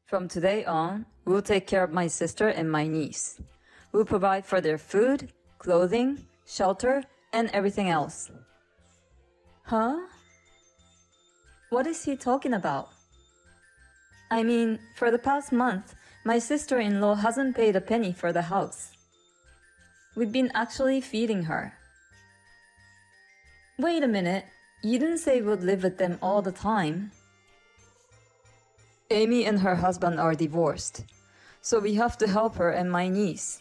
From today on, we'll take care of my sister and my niece. We'll provide for their food, clothing, shelter, and everything else. Huh? What is he talking about? I mean, for the past month, my sister-in-law hasn't paid a penny for the house. We've been actually feeding her. Wait a minute, you didn't say we'd live with them all the time. Amy and her husband are divorced, so we have to help her and my niece.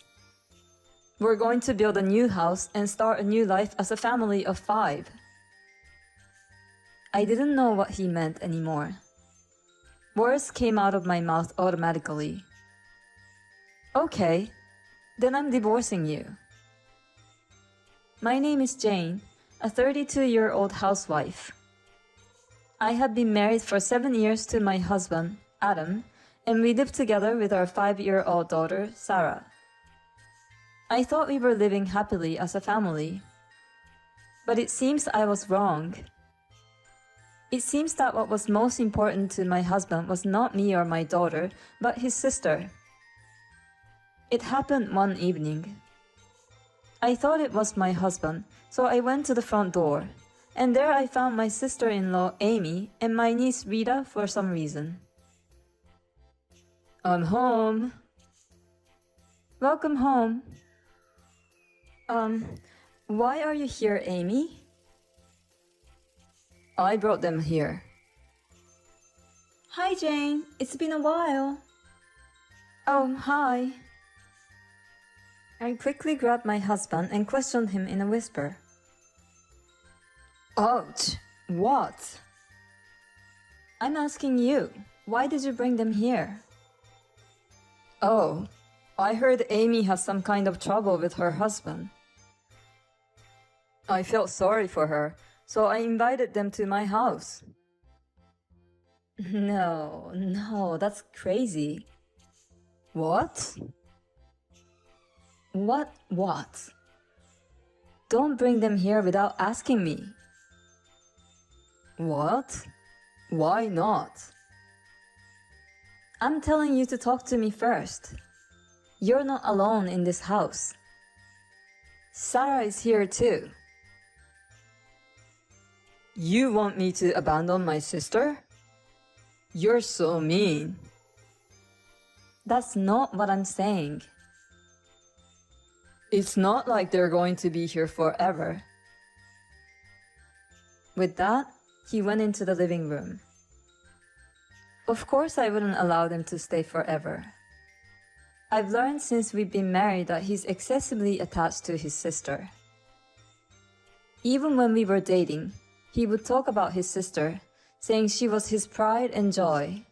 We're going to build a new house and start a new life as a family of 5. I didn't know what he meant anymore. Words came out of my mouth automatically. Okay, then I'm divorcing you. My name is Jane, a 32-year-old housewife. I have been married for 7 years to my husband, Adam, and we live together with our 5-year-old daughter, Sarah. I thought we were living happily as a family, but it seems I was wrong. It seems that what was most important to my husband was not me or my daughter, but his sister. It happened one evening. I thought it was my husband, so I went to the front door, and there I found my sister-in-law Amy and my niece Rita for some reason. I'm home. Welcome home. Why are you here, Amy? I brought them here. Hi, Jane. It's been a while. Oh, hi. I quickly grabbed my husband and questioned him in a whisper. Ouch! What? I'm asking you. Why did you bring them here? Oh, I heard Amy has some kind of trouble with her husband. I felt sorry for her, so I invited them to my house. No, that's crazy. What? What? Don't bring them here without asking me. What? Why not? I'm telling you to talk to me first. You're not alone in this house. Sarah is here too. You want me to abandon my sister? You're so mean. That's not what I'm saying. It's not like they're going to be here forever. With that, he went into the living room. Of course I wouldn't allow them to stay forever. I've learned since we've been married that he's excessively attached to his sister. Even when we were dating, he would talk about his sister, saying she was his pride and joy.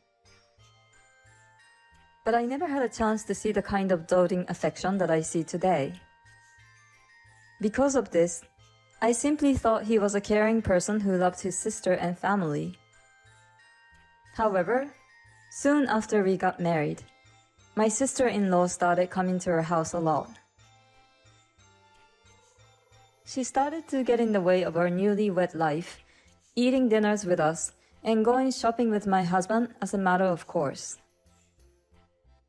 But I never had a chance to see the kind of doting affection that I see today. Because of this, I simply thought he was a caring person who loved his sister and family. However, soon after we got married, my sister-in-law started coming to our house a lot. She started to get in the way of our newlywed life, eating dinners with us and going shopping with my husband as a matter of course.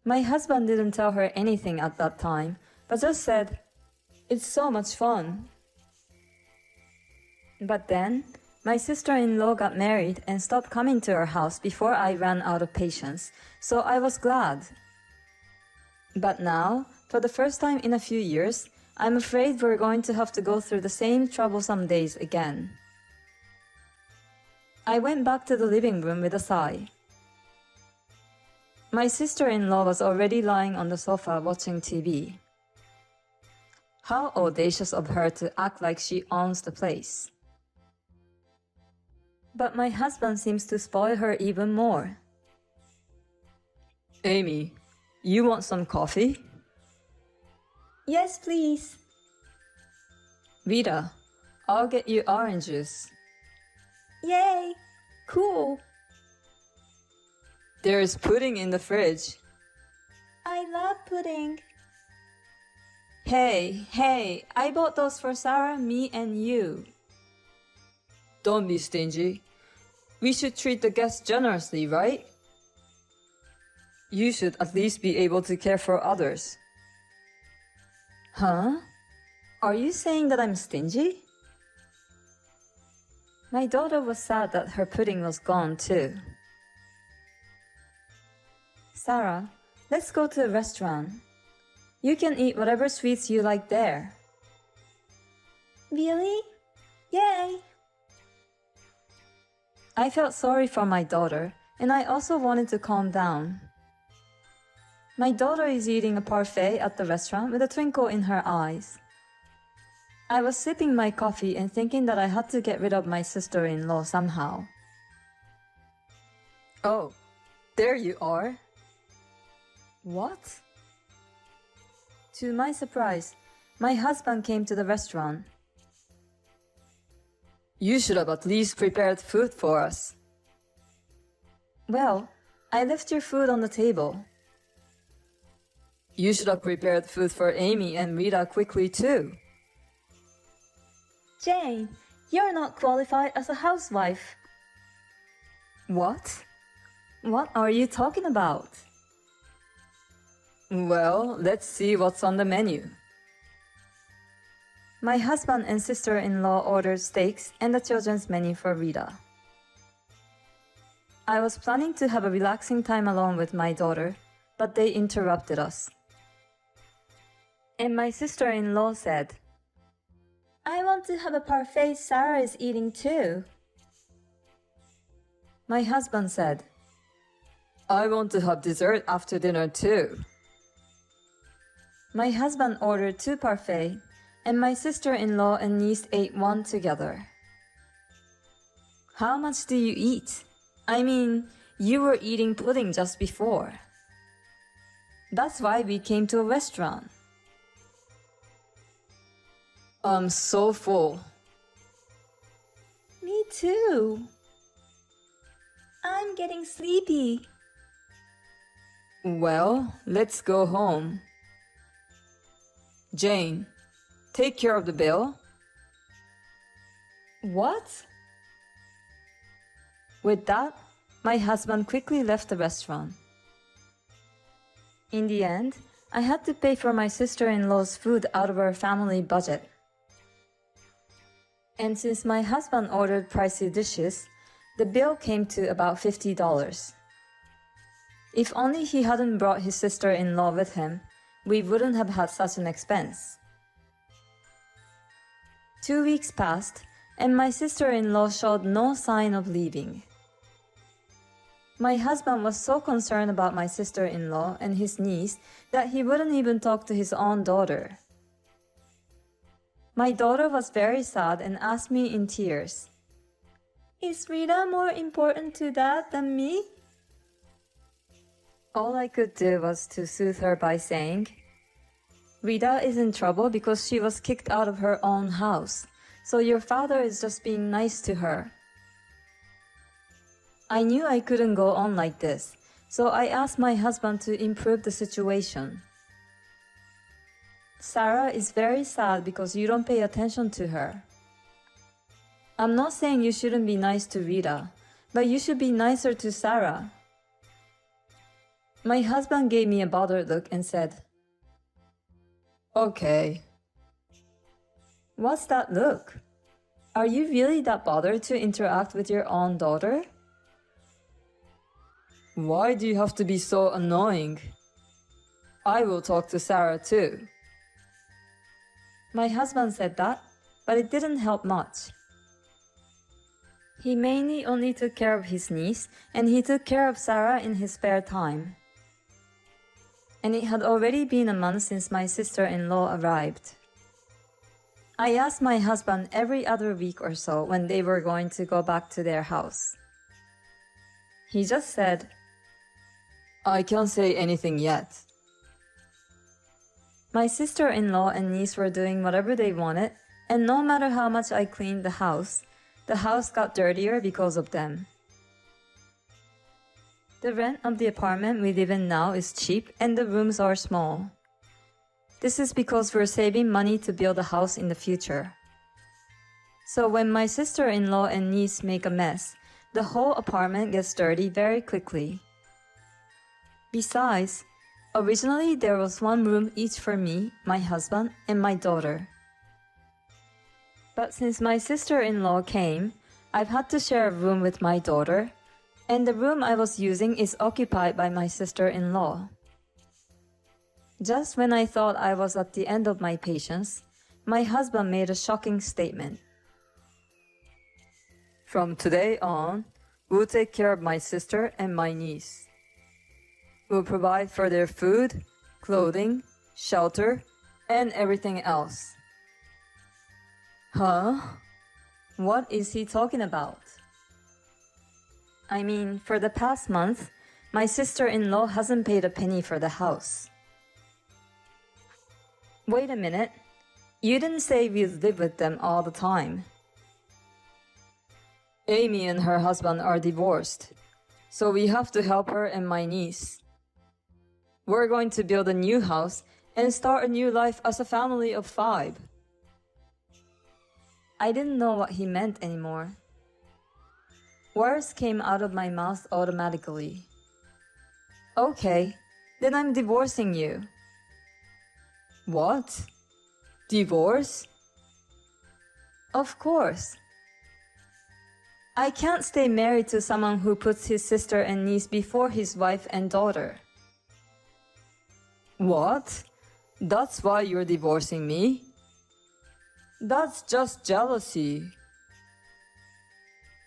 My husband didn't tell her anything at that time, but just said, "It's so much fun." But then, my sister-in-law got married and stopped coming to our house before I ran out of patience, so I was glad. But now, for the first time in a few years, I'm afraid we're going to have to go through the same troublesome days again. I went back to the living room with a sigh. My sister-in-law was already lying on the sofa watching TV. How audacious of her to act like she owns the place. But my husband seems to spoil her even more. Amy, you want some coffee? Yes, please. Rita, I'll get you orange juice. Yay! Cool! There's pudding in the fridge. I love pudding. Hey, I bought those for Sarah, me, and you. Don't be stingy. We should treat the guests generously, right? You should at least be able to care for others. Huh? Are you saying that I'm stingy? My daughter was sad that her pudding was gone too. Sarah, let's go to a restaurant. You can eat whatever sweets you like there. Really? Yay! I felt sorry for my daughter, and I also wanted to calm down. My daughter is eating a parfait at the restaurant with a twinkle in her eyes. I was sipping my coffee and thinking that I had to get rid of my sister-in-law somehow. Oh, there you are. What? To my surprise, my husband came to the restaurant. You should have at least prepared food for us. Well, I left your food on the table. You should have prepared food for Amy and Rita quickly too. Jane, you're not qualified as a housewife. What? What are you talking about? Well, let's see what's on the menu. My husband and sister-in-law ordered steaks and the children's menu for Rita. I was planning to have a relaxing time alone with my daughter, but they interrupted us. And my sister-in-law said, I want to have a parfait Sarah is eating too. My husband said, I want to have dessert after dinner too. My husband ordered 2 parfaits, and my sister-in-law and niece ate one together. How much do you eat? I mean, you were eating pudding just before. That's why we came to a restaurant. I'm so full. Me too. I'm getting sleepy. Well, let's go home. Jane, take care of the bill. What? With that, my husband quickly left the restaurant. In the end, I had to pay for my sister-in-law's food out of our family budget. And since my husband ordered pricey dishes, the bill came to about $50. If only he hadn't brought his sister-in-law with him, we wouldn't have had such an expense. 2 weeks passed, and my sister-in-law showed no sign of leaving. My husband was so concerned about my sister-in-law and his niece that he wouldn't even talk to his own daughter. My daughter was very sad and asked me in tears, Is Rita more important to Dad than me? All I could do was to soothe her by saying, Rita is in trouble because she was kicked out of her own house, so your father is just being nice to her. I knew I couldn't go on like this, so I asked my husband to improve the situation. Sarah is very sad because you don't pay attention to her. I'm not saying you shouldn't be nice to Rita, but you should be nicer to Sarah. My husband gave me a bothered look and said, Okay. What's that look? Are you really that bothered to interact with your own daughter? Why do you have to be so annoying? I will talk to Sarah too. My husband said that, but it didn't help much. He mainly only took care of his niece, and he took care of Sarah in his spare time. And it had already been a month since my sister-in-law arrived. I asked my husband every other week or so when they were going to go back to their house. He just said, I can't say anything yet. My sister-in-law and niece were doing whatever they wanted, and no matter how much I cleaned the house got dirtier because of them. The rent of the apartment we live in now is cheap and the rooms are small. This is because we're saving money to build a house in the future. So when my sister-in-law and niece make a mess, the whole apartment gets dirty very quickly. Besides, originally there was one room each for me, my husband, and my daughter. But since my sister-in-law came, I've had to share a room with my daughter, and the room I was using is occupied by my sister-in-law. Just when I thought I was at the end of my patience, my husband made a shocking statement. From today on, we'll take care of my sister and my niece. We'll provide for their food, clothing, shelter, and everything else. Huh? What is he talking about? I mean, for the past month, my sister-in-law hasn't paid a penny for the house. Wait a minute. You didn't say we'd live with them all the time. Amy and her husband are divorced, so we have to help her and my niece. We're going to build a new house and start a new life as a family of 5. I didn't know what he meant anymore. Words came out of my mouth automatically. Okay, then I'm divorcing you. What? Divorce? Of course. I can't stay married to someone who puts his sister and niece before his wife and daughter. What? That's why you're divorcing me? That's just jealousy.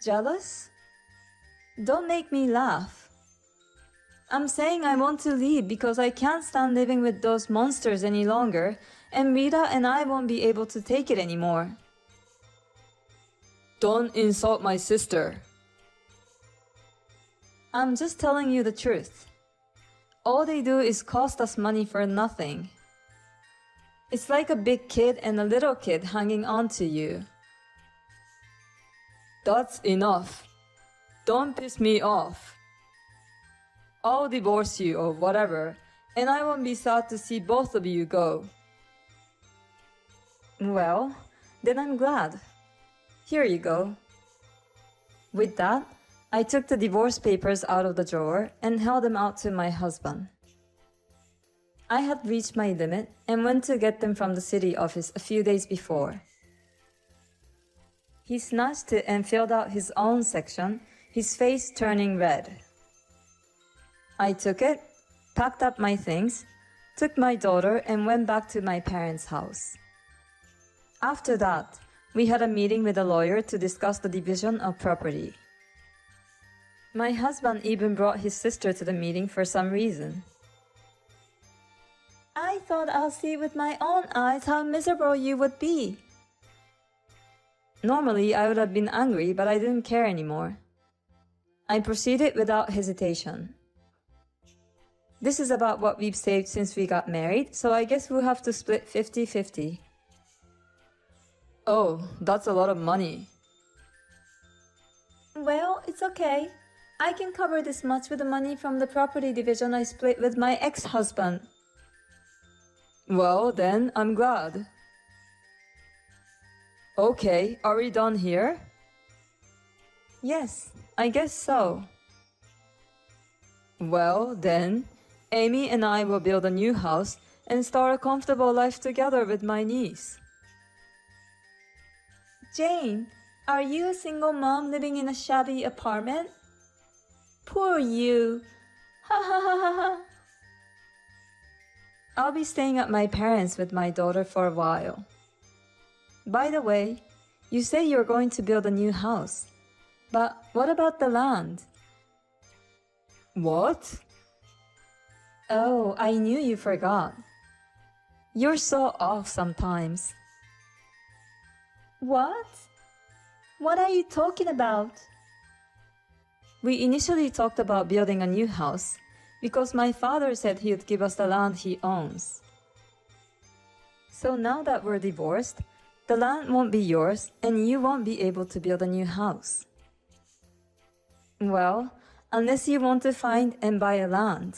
Jealous? Don't make me laugh. I'm saying I want to leave because I can't stand living with those monsters any longer, and Rita and I won't be able to take it anymore. Don't insult my sister. I'm just telling you the truth. All they do is cost us money for nothing. It's like a big kid and a little kid hanging on to you. That's enough. Don't piss me off. I'll divorce you or whatever, and I won't be sad to see both of you go. Well, then I'm glad. Here you go. With that, I took the divorce papers out of the drawer and held them out to my husband. I had reached my limit and went to get them from the city office a few days before. He snatched it and filled out his own section, his face turning red. I took it, packed up my things, took my daughter, and went back to my parents' house. After that, we had a meeting with a lawyer to discuss the division of property. My husband even brought his sister to the meeting for some reason. I thought I'll see with my own eyes how miserable you would be. Normally, I would have been angry, but I didn't care anymore. I proceeded without hesitation. This is about what we've saved since we got married, so I guess we'll have to split 50-50. Oh, that's a lot of money. Well, it's okay. I can cover this much with the money from the property division I split with my ex-husband. Well, then, I'm glad. Okay, are we done here? Yes, I guess so. Well, then, Amy and I will build a new house and start a comfortable life together with my niece. Jane, are you a single mom living in a shabby apartment? Poor you. Ha ha ha ha ha. I'll be staying at my parents' with my daughter for a while. By the way, you say you're going to build a new house. But what about the land? What? Oh, I knew you forgot. You're so off sometimes. What? What are you talking about? We initially talked about building a new house because my father said he would give us the land he owns. So now that we're divorced, the land won't be yours and you won't be able to build a new house. Well, unless you want to find and buy a land.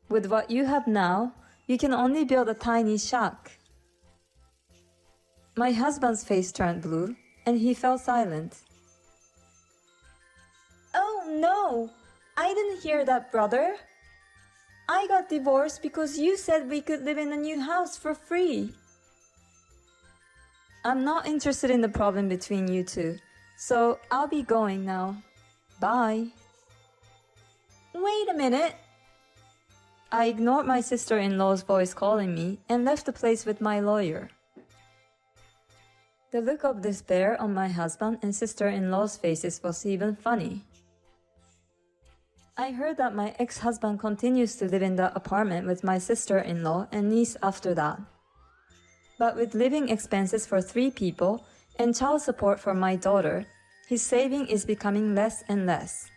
With what you have now, you can only build a tiny shack. My husband's face turned blue, and he fell silent. Oh no! I didn't hear that, brother. I got divorced because you said we could live in a new house for free. I'm not interested in the problem between you two, so I'll be going now. Bye. Wait a minute. I ignored my sister-in-law's voice calling me and left the place with my lawyer. The look of despair on my husband and sister-in-law's faces was even funny. I heard that my ex-husband continues to live in the apartment with my sister-in-law and niece after that. But with living expenses for 3 people and child support for my daughter, his saving is becoming less and less.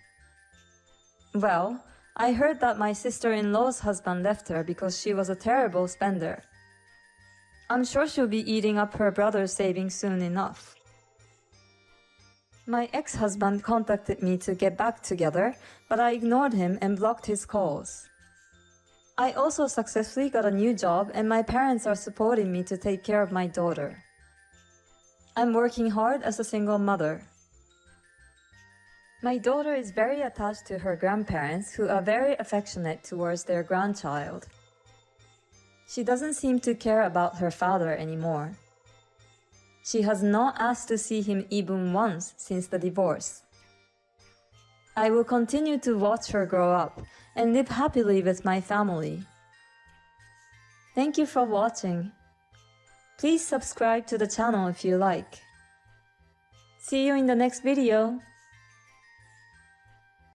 Well, I heard that my sister-in-law's husband left her because she was a terrible spender. I'm sure she'll be eating up her brother's savings soon enough. My ex-husband contacted me to get back together, but I ignored him and blocked his calls. I also successfully got a new job and my parents are supporting me to take care of my daughter. I'm working hard as a single mother. My daughter is very attached to her grandparents who are very affectionate towards their grandchild. She doesn't seem to care about her father anymore. She has not asked to see him even once since the divorce. I will continue to watch her grow up and live happily with my family. Thank you for watching. Please subscribe to the channel if you like. See you in the next video.